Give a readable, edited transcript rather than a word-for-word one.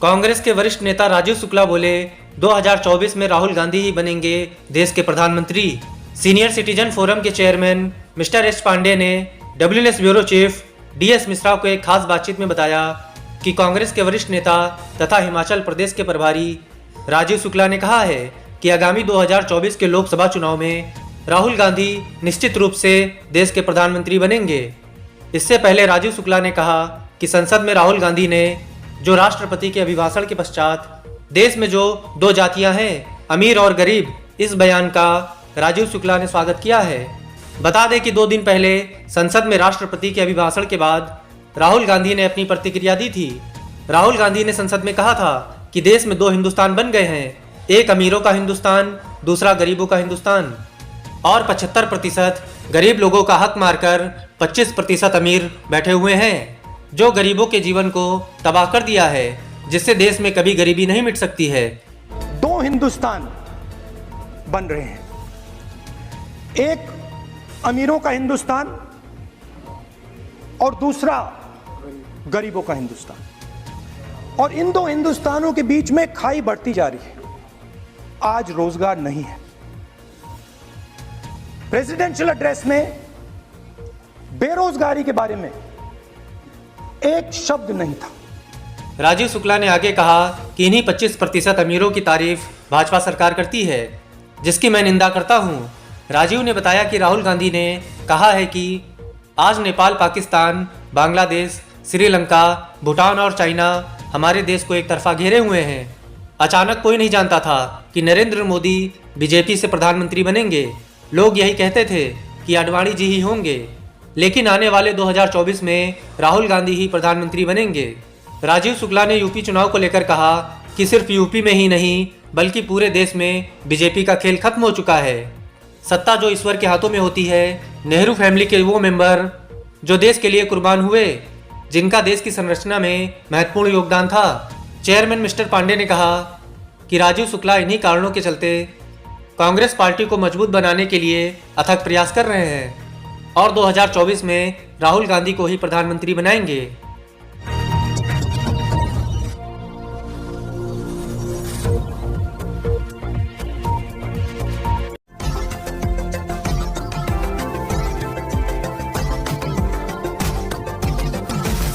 कांग्रेस के वरिष्ठ नेता राजीव शुक्ला बोले 2024 में राहुल गांधी ही बनेंगे देश के प्रधानमंत्री। सीनियर सिटीजन फोरम के चेयरमैन मिस्टर एस पांडे ने WNS bureau chief DS Mishra को एक खास बातचीत में बताया कि कांग्रेस के वरिष्ठ नेता तथा हिमाचल प्रदेश के प्रभारी राजीव शुक्ला ने कहा है कि आगामी 2024 के लोकसभा चुनाव में राहुल गांधी निश्चित रूप से देश के प्रधानमंत्री बनेंगे। इससे पहले राजीव शुक्ला ने कहा कि संसद में राहुल गांधी ने जो राष्ट्रपति के अभिभाषण के पश्चात देश में जो दो जातियां हैं, अमीर और गरीब, इस बयान का राजीव शुक्ला ने स्वागत किया है। बता दें कि 2 दिन पहले संसद में राष्ट्रपति के अभिभाषण के बाद राहुल गांधी ने अपनी प्रतिक्रिया दी थी। राहुल गांधी ने संसद में कहा था कि देश में 2 हिंदुस्तान बन गए हैं, एक अमीरों का हिंदुस्तान, दूसरा गरीबों का हिंदुस्तान, और 75% गरीब लोगों का हक मारकर 25% अमीर बैठे हुए हैं, जो गरीबों के जीवन को तबाह कर दिया है, जिससे देश में कभी गरीबी नहीं मिट सकती है। 2 हिंदुस्तान बन रहे हैं, एक अमीरों का हिंदुस्तान और दूसरा गरीबों का हिंदुस्तान, और इन 2 हिंदुस्तानों के बीच में खाई बढ़ती जा रही है। आज रोजगार नहीं है। प्रेसिडेंशियल एड्रेस में बेरोजगारी के बारे में एक शब्द नहीं था। राजीव शुक्ला ने आगे कहा कि इन्हीं 25% अमीरों की तारीफ भाजपा सरकार करती है, जिसकी मैं निंदा करता हूं। राजीव ने बताया कि राहुल गांधी ने कहा है कि आज नेपाल, पाकिस्तान, बांग्लादेश, श्रीलंका, भूटान और चाइना हमारे देश को एक तरफा घेरे हुए हैं। अचानक कोई नहीं जानता था कि नरेंद्र मोदी बीजेपी से प्रधानमंत्री बनेंगे। लोग यही कहते थे कि आडवाणी जी ही होंगे, लेकिन आने वाले 2024 में राहुल गांधी ही प्रधानमंत्री बनेंगे। राजीव शुक्ला ने यूपी चुनाव को लेकर कहा कि सिर्फ यूपी में ही नहीं बल्कि पूरे देश में बीजेपी का खेल खत्म हो चुका है। सत्ता जो ईश्वर के हाथों में होती है। नेहरू फैमिली के वो मेंबर जो देश के लिए कुर्बान हुए, जिनका देश की संरचना में महत्वपूर्ण योगदान था। चेयरमैन मिस्टर पांडे ने कहा कि राजीव शुक्ला इन्हीं कारणों के चलते कांग्रेस पार्टी को मजबूत बनाने के लिए अथक प्रयास कर रहे हैं और 2024 में राहुल गांधी को ही प्रधानमंत्री बनाएंगे।